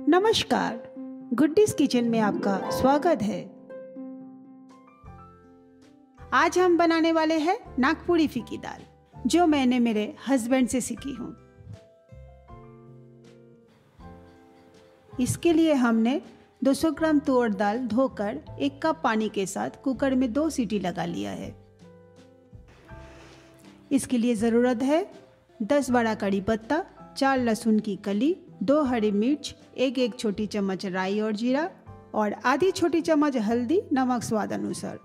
नमस्कार, गुड्डीज किचन में आपका स्वागत है। आज हम बनाने वाले हैं नागपुरी फीकी दाल, जो मैंने मेरे हस्बैंड से सीखी हूँ। इसके लिए हमने 200 ग्राम तुअर दाल धोकर 1 कप पानी के साथ कुकर में 2 सीटी लगा लिया है। इसके लिए ज़रूरत है 10 बड़ा कड़ी पत्ता, 4 लहसुन की कली, 2 हरी मिर्च, एक छोटी चम्मच राई और जीरा और आधी छोटी चम्मच हल्दी, नमक स्वाद अनुसार।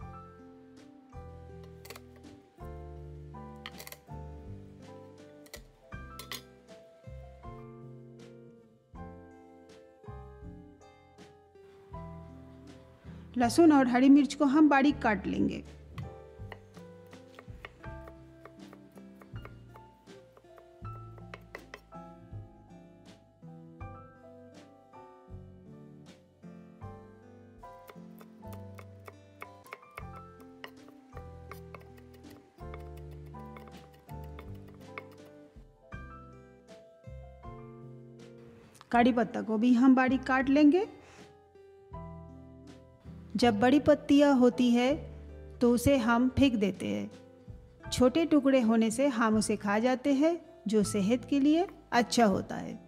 लहसुन और हरी मिर्च को हम बारीक काट लेंगे। कड़ी पत्ता को भी हम बारीक काट लेंगे। जब बड़ी पत्तियां होती है तो उसे हम फेंक देते हैं। छोटे टुकड़े होने से हम उसे खा जाते हैं, जो सेहत के लिए अच्छा होता है।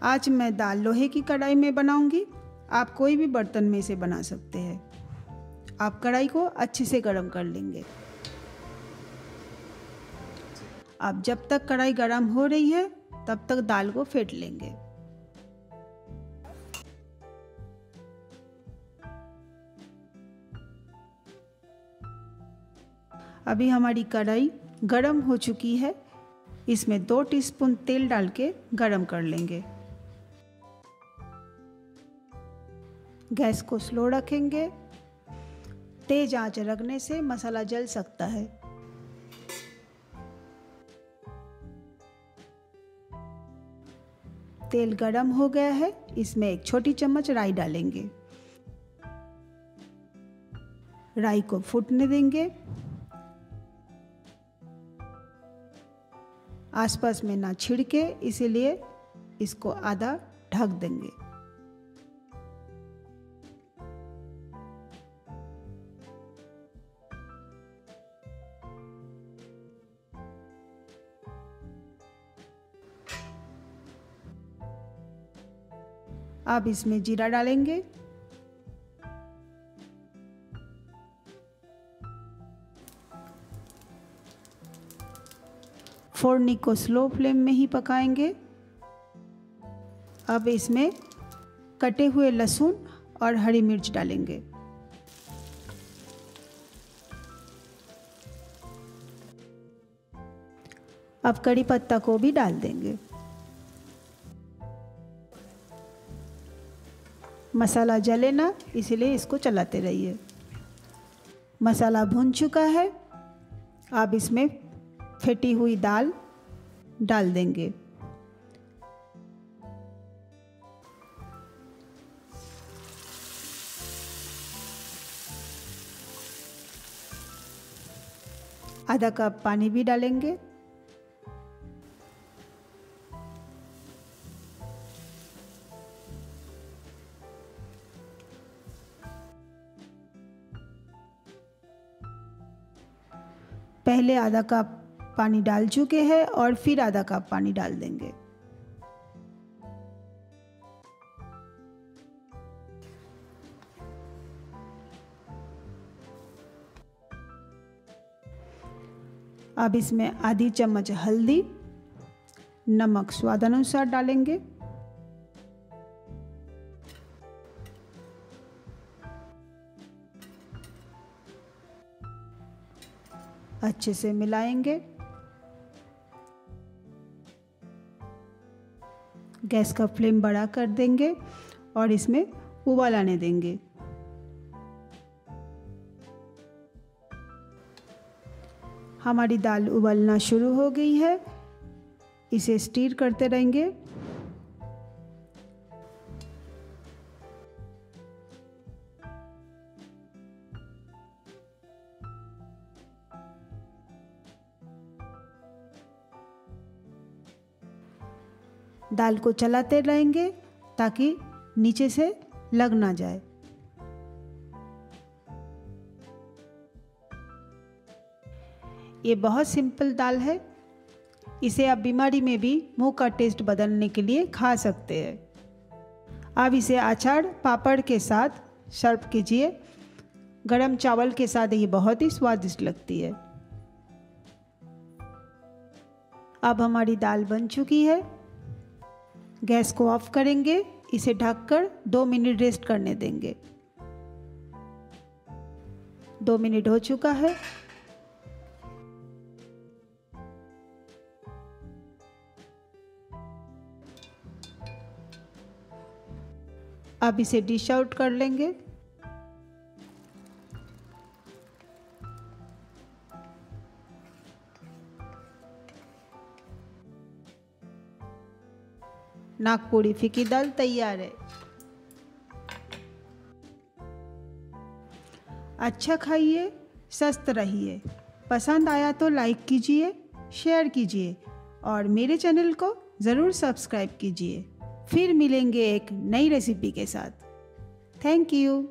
आज मैं दाल लोहे की कढ़ाई में बनाऊंगी। आप कोई भी बर्तन में इसे बना सकते हैं। आप कढ़ाई को अच्छे से गर्म कर लेंगे। अब जब तक कढ़ाई गर्म हो रही है तब तक दाल को फेंट लेंगे। अभी हमारी कढ़ाई गर्म हो चुकी है। इसमें 2 टीस्पून तेल डाल के गर्म कर लेंगे। गैस को स्लो रखेंगे। तेज आंच रखने से मसाला जल सकता है। तेल गरम हो गया है। इसमें 1 छोटी चम्मच राई डालेंगे। राई को फूटने देंगे। आसपास में ना छिड़के, इसीलिए इसको आधा ढक देंगे। अब इसमें जीरा डालेंगे। फोड़नी को स्लो फ्लेम में ही पकाएंगे। अब इसमें कटे हुए लहसुन और हरी मिर्च डालेंगे। अब कड़ी पत्ता को भी डाल देंगे। मसाला जले ना, इसलिए इसको चलाते रहिए। मसाला भुन चुका है। अब इसमें फेंटी हुई दाल डाल देंगे। आधा कप पानी भी डालेंगे। पहले आधा कप पानी डाल चुके हैं और फिर आधा कप पानी डाल देंगे। अब इसमें आधी चम्मच हल्दी, नमक स्वाद अनुसार डालेंगे। अच्छे से मिलाएंगे। गैस का फ्लेम बड़ा कर देंगे और इसमें उबाल आने देंगे। हमारी दाल उबलना शुरू हो गई है। इसे स्टीर करते रहेंगे। दाल को चलाते रहेंगे ताकि नीचे से लग ना जाए। ये बहुत सिंपल दाल है, इसे आप बीमारी में भी मुंह का टेस्ट बदलने के लिए खा सकते हैं। अब इसे अचार पापड़ के साथ सर्व कीजिए। गरम चावल के साथ ये बहुत ही स्वादिष्ट लगती है। अब हमारी दाल बन चुकी है। गैस को ऑफ करेंगे, इसे ढककर 2 मिनट रेस्ट करने देंगे। 2 मिनट हो चुका है। अब इसे डिश आउट कर लेंगे। नागपुरी फीकी दाल तैयार है। अच्छा खाइए, स्वस्थ रहिए। पसंद आया तो लाइक कीजिए, शेयर कीजिए और मेरे चैनल को ज़रूर सब्सक्राइब कीजिए। फिर मिलेंगे एक नई रेसिपी के साथ। Thank you.